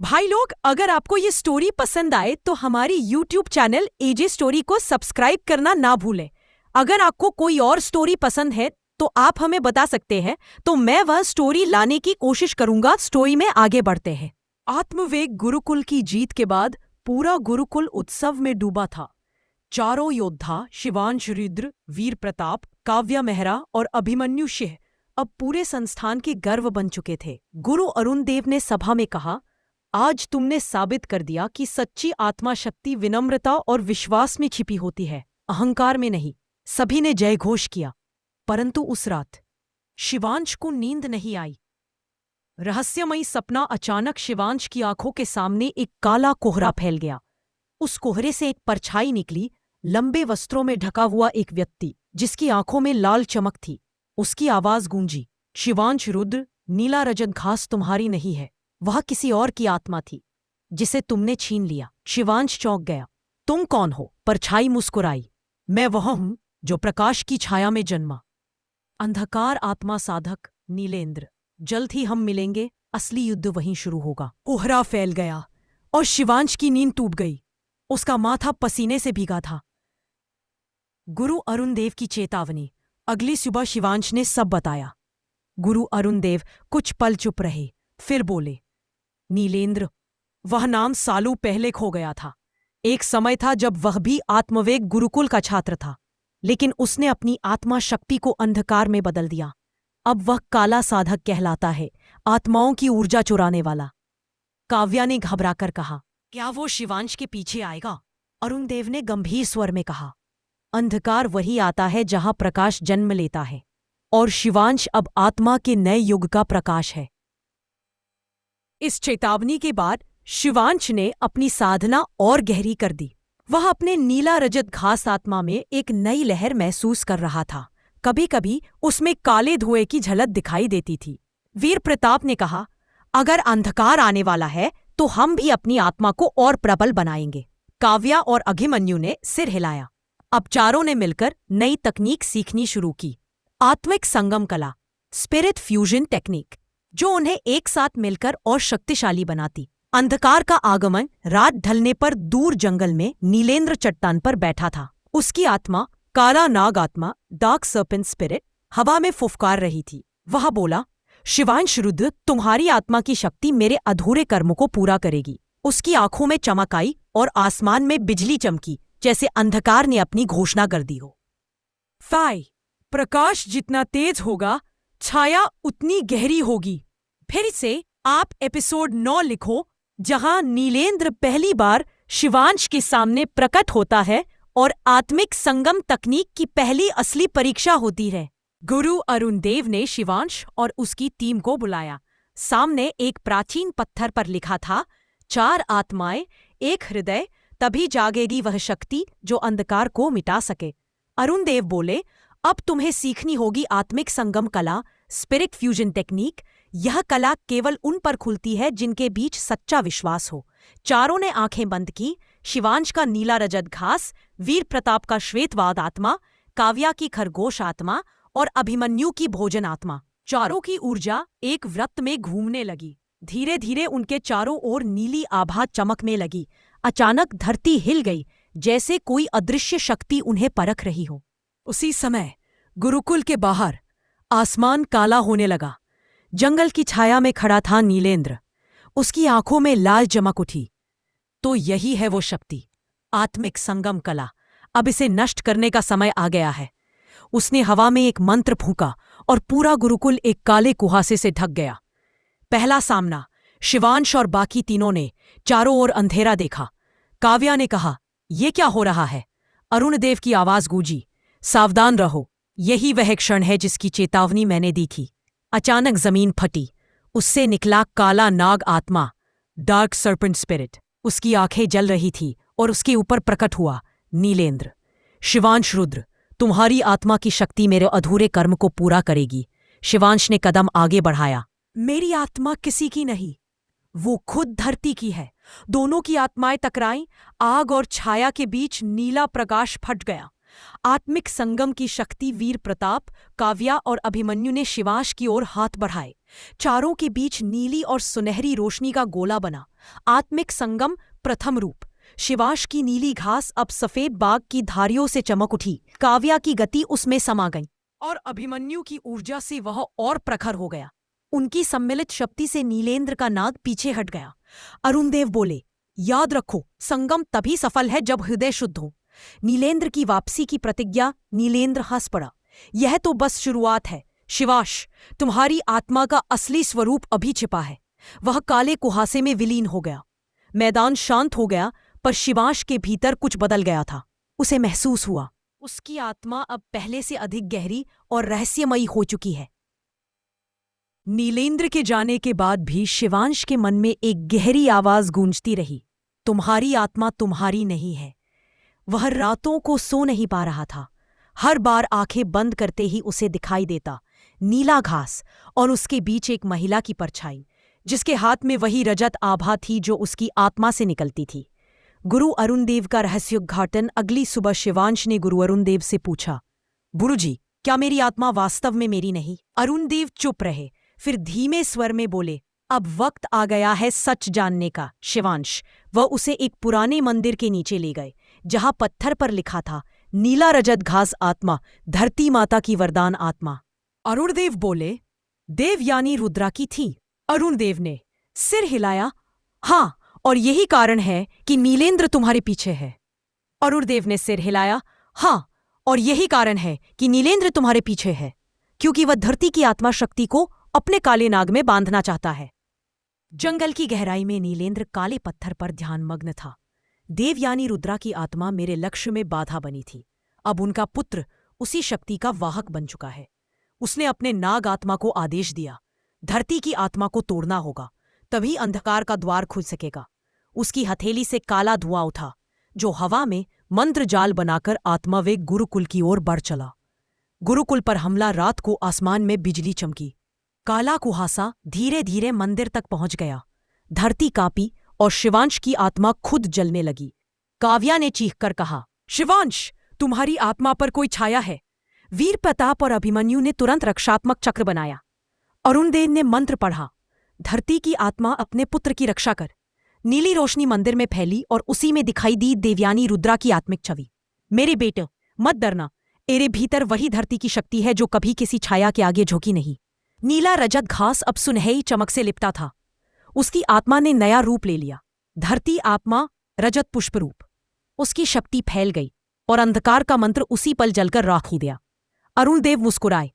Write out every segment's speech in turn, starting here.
भाई लोग, अगर आपको ये स्टोरी पसंद आए तो हमारी YouTube चैनल एजे स्टोरी को सब्सक्राइब करना ना भूलें। अगर आपको कोई और स्टोरी पसंद है तो आप हमें बता सकते हैं, तो मैं वह स्टोरी लाने की कोशिश करूंगा। स्टोरी में आगे बढ़ते हैं। आत्मवेग गुरुकुल की जीत के बाद पूरा गुरुकुल उत्सव में डूबा था। चारों योद्धा शिवांश रुद्र, वीर प्रताप, काव्या मेहरा और अभिमन्यु सिंह अब पूरे संस्थान के गर्व बन चुके थे। गुरु अरुण देव ने सभा में कहा, आज तुमने साबित कर दिया कि सच्ची आत्मा शक्ति विनम्रता और विश्वास में छिपी होती है, अहंकार में नहीं। सभी ने जय घोष किया। परंतु उस रात शिवांश को नींद नहीं आई। रहस्यमयी सपना अचानक शिवांश की आंखों के सामने एक काला कोहरा फैल गया। उस कोहरे से एक परछाई निकली, लंबे वस्त्रों में ढका हुआ एक व्यक्ति जिसकी आंखों में लाल चमक थी। उसकी आवाज गूंजी, शिवांश रुद्र, नीला रजत घास तुम्हारी नहीं है, वह किसी और की आत्मा थी जिसे तुमने छीन लिया। शिवांश चौंक गया। तुम कौन हो? परछाई मुस्कुराई, मैं वह हूं जो प्रकाश की छाया में जन्मा, अंधकार आत्मा साधक नीलेंद्र। जल्द ही हम मिलेंगे, असली युद्ध वहीं शुरू होगा। कोहरा फैल गया और शिवांश की नींद टूट गई। उसका माथा पसीने से भीगा था। गुरु अरुण देव की चेतावनी। अगली सुबह शिवांश ने सब बताया। गुरु अरुण देव कुछ पल चुप रहे, फिर बोले, नीलेंद्र, वह नाम सालों पहले खो गया था। एक समय था जब वह भी आत्मवेग गुरुकुल का छात्र था, लेकिन उसने अपनी आत्मा शक्ति को अंधकार में बदल दिया। अब वह काला साधक कहलाता है, आत्माओं की ऊर्जा चुराने वाला। काव्या ने घबराकर कहा, क्या वो शिवांश के पीछे आएगा? अरुण देव ने गंभीर स्वर में कहा, अंधकार वही आता है जहां प्रकाश जन्म लेता है, और शिवांश अब आत्मा के नए युग का प्रकाश है। इस चेतावनी के बाद शिवांश ने अपनी साधना और गहरी कर दी। वह अपने नीला रजत घास आत्मा में एक नई लहर महसूस कर रहा था। कभी कभी उसमें काले धुएं की झलक दिखाई देती थी। वीर प्रताप ने कहा, अगर अंधकार आने वाला है तो हम भी अपनी आत्मा को और प्रबल बनाएंगे। काव्या और अभिमन्यु ने सिर हिलाया। अब चारों ने मिलकर नई तकनीक सीखनी शुरू की, आत्मिक संगम कला, स्पिरिट फ्यूजन टेक्निक, जो उन्हें एक साथ मिलकर और शक्तिशाली बनाती। अंधकार का आगमन रात ढलने पर दूर जंगल में नीलेंद्र चट्टान पर बैठा था। उसकी आत्मा, काला नाग आत्मा, डार्क सर्पेंट स्पिरिट, हवा में फुफकार रही थी। वह बोला, शिवांश रुद्र, तुम्हारी आत्मा की शक्ति मेरे अधूरे कर्म को पूरा करेगी। उसकी आंखों में चमक आई और आसमान में बिजली चमकी, जैसे अंधकार ने अपनी घोषणा कर दी हो। फाई, प्रकाश जितना तेज होगा, छाया उतनी गहरी होगी। फिर से आप एपिसोड 9 लिखो, जहां नीलेंद्र पहली बार शिवांश के सामने प्रकट होता है और आत्मिक संगम तकनीक की पहली असली परीक्षा होती है। गुरु अरुण देव ने शिवांश और उसकी टीम को बुलाया। सामने एक प्राचीन पत्थर पर लिखा था, 4 आत्माएं, 1 हृदय, तभी जागेगी वह शक्ति जो अंधकार को मिटा सके। अरुण देव बोले, अब तुम्हें सीखनी होगी आत्मिक संगम कला, स्पिरिट फ्यूजन टेक्निक। यह कला केवल उन पर खुलती है जिनके बीच सच्चा विश्वास हो। चारों ने आंखें बंद की। शिवांश का नीला रजत घास, वीर प्रताप का श्वेतवाद आत्मा, काव्या की खरगोश आत्मा और अभिमन्यु की भोजन आत्मा। चारों की ऊर्जा एक वृत्त में घूमने लगी। धीरे धीरे उनके चारों ओर नीली आभा चमकने लगी। अचानक धरती हिल गई, जैसे कोई अदृश्य शक्ति उन्हें परख रही हो। उसी समय गुरुकुल के बाहर आसमान काला होने लगा। जंगल की छाया में खड़ा था नीलेंद्र। उसकी आंखों में लाल चमक उठी। तो यही है वो शक्ति, आत्मिक संगम कला। अब इसे नष्ट करने का समय आ गया है। उसने हवा में एक मंत्र फूंका और पूरा गुरुकुल एक काले कुहासे से ढक गया। पहला सामना, शिवांश और बाकी तीनों ने चारों ओर अंधेरा देखा। काव्या ने कहा, यह क्या हो रहा है? अरुण देव की आवाज गूंजी, सावधान रहो, यही वह क्षण है जिसकी चेतावनी मैंने दी थी। अचानक जमीन फटी। उससे निकला काला नाग आत्मा, डार्क सर्पेंट स्पिरिट। उसकी आंखें जल रही थी और उसके ऊपर प्रकट हुआ नीलेंद्र। शिवांश रुद्र, तुम्हारी आत्मा की शक्ति मेरे अधूरे कर्म को पूरा करेगी। शिवांश ने कदम आगे बढ़ाया। मेरी आत्मा किसी की नहीं, वो खुद धरती की है। दोनों की आत्माएं टकराईं। आग और छाया के बीच नीला प्रकाश फट गया। आत्मिक संगम की शक्ति वीर प्रताप, काव्या और अभिमन्यु ने शिवांश की ओर हाथ बढ़ाए। चारों के बीच नीली और सुनहरी रोशनी का गोला बना। आत्मिक संगम प्रथम रूप। शिवांश की नीली घास अब सफेद बाग की धारियों से चमक उठी। काव्या की गति उसमें समा गई और अभिमन्यु की ऊर्जा से वह और प्रखर हो गया। उनकी सम्मिलित शक्ति से नीलेंद्र का नाग पीछे हट गया। अरुणदेव बोले, याद रखो, संगम तभी सफल है जब हृदय शुद्ध हो। नीलेंद्र की वापसी की प्रतिज्ञा। नीलेंद्र हंस पड़ा। यह तो बस शुरुआत है शिवांश, तुम्हारी आत्मा का असली स्वरूप अभी छिपा है। वह काले कुहासे में विलीन हो गया। मैदान शांत हो गया, पर शिवांश के भीतर कुछ बदल गया था। उसे महसूस हुआ उसकी आत्मा अब पहले से अधिक गहरी और रहस्यमयी हो चुकी है। नीलेंद्र के जाने के बाद भी शिवांश के मन में एक गहरी आवाज गूंजती रही, तुम्हारी आत्मा तुम्हारी नहीं है। वह रातों को सो नहीं पा रहा था। हर बार आंखें बंद करते ही उसे दिखाई देता नीला घास और उसके बीच एक महिला की परछाई, जिसके हाथ में वही रजत आभा थी जो उसकी आत्मा से निकलती थी। गुरु अरुणदेव का रहस्योद्घाटन। अगली सुबह शिवांश ने गुरु अरुणदेव से पूछा, गुरुजी, क्या मेरी आत्मा वास्तव में मेरी नहीं? अरुणदेव चुप रहे, फिर धीमे स्वर में बोले, अब वक्त आ गया है सच जानने का शिवांश। वह उसे एक पुराने मंदिर के नीचे ले गए, जहां पत्थर पर लिखा था, नीला रजत घास आत्मा, धरती माता की वरदान आत्मा। अरुणदेव बोले, देव यानी रुद्रा की थी? अरुणदेव ने सिर हिलाया, हाँ, और यही कारण है कि नीलेंद्र तुम्हारे पीछे है। अरुणदेव ने सिर हिलाया, हाँ, और यही कारण है कि नीलेंद्र तुम्हारे पीछे है, क्योंकि वह धरती की आत्मा शक्ति को अपने काले नाग में बांधना चाहता है। जंगल की गहराई में नीलेंद्र काले पत्थर पर ध्यानमग्न था। देव यानी रुद्रा की आत्मा मेरे लक्ष्य में बाधा बनी थी। अब उनका पुत्र उसी शक्ति का वाहक बन चुका है। उसने अपने नाग आत्मा को आदेश दिया, धरती की आत्मा को तोड़ना होगा, तभी अंधकार का द्वार खुल सकेगा। उसकी हथेली से काला धुआं उठा, जो हवा में मंत्र जाल बनाकर आत्मावेग गुरुकुल की ओर बढ़ चला। गुरुकुल पर हमला। रात को आसमान में बिजली चमकी। काला कुहासा धीरे धीरे मंदिर तक पहुंच गया। धरती कांपी और शिवांश की आत्मा खुद जलने लगी। काव्या ने चीखकर कहा, शिवांश, तुम्हारी आत्मा पर कोई छाया है। वीर प्रताप और अभिमन्यु ने तुरंत रक्षात्मक चक्र बनाया। अरुणदेव ने मंत्र पढ़ा, धरती की आत्मा अपने पुत्र की रक्षा कर। नीली रोशनी मंदिर में फैली और उसी में दिखाई दी देवयानी रुद्रा की आत्मिक छवि। मेरे बेटे, मत डरना, तेरे भीतर वही धरती की शक्ति है जो कभी किसी छाया के आगे झुकी नहीं। नीला रजत घास अब सुनहरी चमक से लिपटा था। उसकी आत्मा ने नया रूप ले लिया, धरती आत्मा रजत पुष्प रूप। उसकी शक्ति फैल गई और अंधकार का मंत्र उसी पल जलकर राख हो गया। अरुणदेव मुस्कुराए,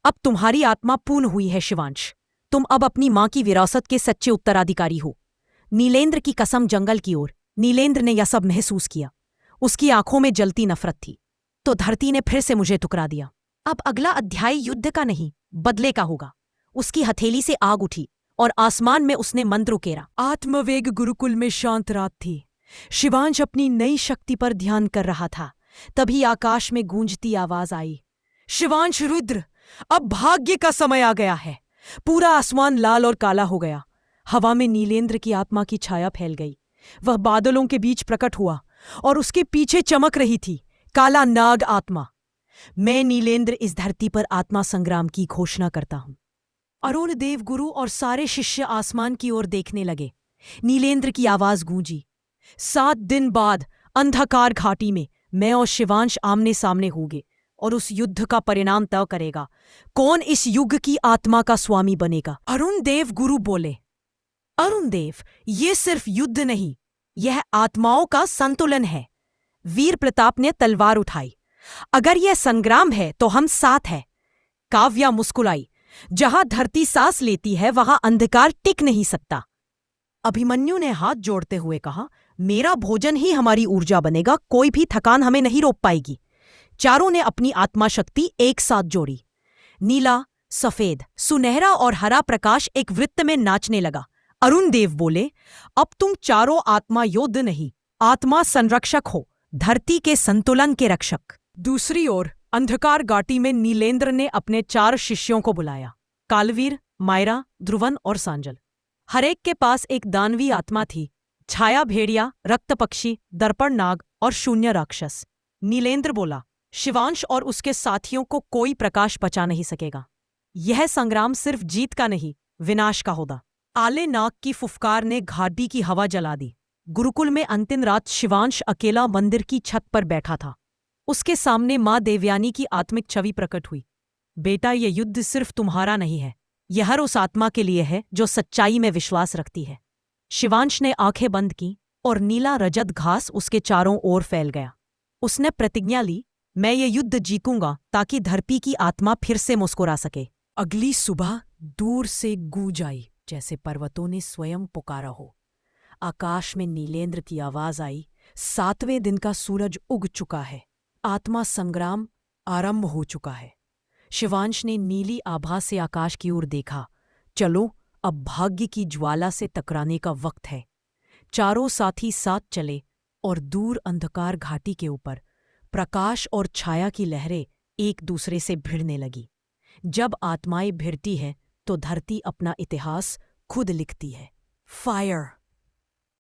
अब तुम्हारी आत्मा पूर्ण हुई है शिवांश। तुम अब अपनी मां की विरासत के सच्चे उत्तराधिकारी हो। नीलेंद्र की कसम जंगल की ओर। नीलेंद्र ने यह सब महसूस किया। उसकी आंखों में जलती नफरत थी। तो धरती ने फिर से मुझे ठुकरा दिया। अब अगला अध्याय युद्ध का नहीं, बदले का होगा। उसकी हथेली से आग उठी और आसमान में उसने मंत्र उकेरा। आत्मवेग गुरुकुल में शांत रात थी। शिवांश अपनी नई शक्ति पर ध्यान कर रहा था। तभी आकाश में गूंजती आवाज आई, शिवांश रुद्र, अब भाग्य का समय आ गया है। पूरा आसमान लाल और काला हो गया। हवा में नीलेंद्र की आत्मा की छाया फैल गई। वह बादलों के बीच प्रकट हुआ और उसके पीछे चमक रही थी काला नाग आत्मा। मैं नीलेंद्र इस धरती पर आत्मा संग्राम की घोषणा करता हूं। अरुण देव गुरु और सारे शिष्य आसमान की ओर देखने लगे। नीलेंद्र की आवाज गूंजी, 7 दिन बाद अंधकार घाटी में मैं और शिवांश आमने सामने होंगे और उस युद्ध का परिणाम तय करेगा कौन इस युग की आत्मा का स्वामी बनेगा। अरुण देव गुरु बोले, अरुण देव, ये सिर्फ युद्ध नहीं, यह आत्माओं का संतुलन है। वीर प्रताप ने तलवार उठाई, अगर यह संग्राम है तो हम साथ हैं। काव्या मुस्कुराई, जहां धरती सांस लेती है वहां अंधकार टिक नहीं सकता। अभिमन्यु ने हाथ जोड़ते हुए कहा, मेरा भोजन ही हमारी ऊर्जा बनेगा, कोई भी थकान हमें नहीं रोक पाएगी। चारों ने अपनी आत्मा शक्ति एक साथ जोड़ी। नीला, सफेद, सुनहरा और हरा प्रकाश एक वृत्त में नाचने लगा। अरुण देव बोले, अब तुम चारों आत्मा योद्ध नहीं, आत्मा संरक्षक हो, धरती के संतुलन के रक्षक। दूसरी ओर अंधकार घाटी में नीलेंद्र ने अपने 4 शिष्यों को बुलाया, कालवीर, मायरा, ध्रुवन और सांजल। हरेक के पास एक दानवी आत्मा थी, छाया भेड़िया, रक्त पक्षी, दर्पण नाग और शून्य राक्षस। नीलेंद्र बोला। शिवांश और उसके साथियों को कोई प्रकाश बचा नहीं सकेगा। यह संग्राम सिर्फ जीत का नहीं, विनाश का होगा। आले नाग की फुफकार ने घाटी की हवा जला दी। गुरुकुल में अंतिम रात शिवांश अकेला मंदिर की छत पर बैठा था। उसके सामने मां देवयानी की आत्मिक छवि प्रकट हुई। बेटा, ये युद्ध सिर्फ तुम्हारा नहीं है, यह हर उस आत्मा के लिए है जो सच्चाई में विश्वास रखती है। शिवांश ने आंखें बंद की और नीला रजत घास उसके चारों ओर फैल गया। उसने प्रतिज्ञा ली, मैं ये युद्ध जीतूंगा ताकि धरती की आत्मा फिर से मुस्कुरा सके। अगली सुबह दूर से गूंज आई, जैसे पर्वतों ने स्वयं पुकारा हो। आकाश में नीलेंद्र की आवाज आई, 7वें दिन का सूरज उग चुका है, आत्मा संग्राम आरंभ हो चुका है। शिवांश ने नीली आभा से आकाश की ओर देखा। चलो, अब भाग्य की ज्वाला से टकराने का वक्त है। चारों साथी साथ चले और दूर अंधकार घाटी के ऊपर प्रकाश और छाया की लहरें एक दूसरे से भिड़ने लगी। जब आत्माएं भिड़ती है तो धरती अपना इतिहास खुद लिखती है। फायर!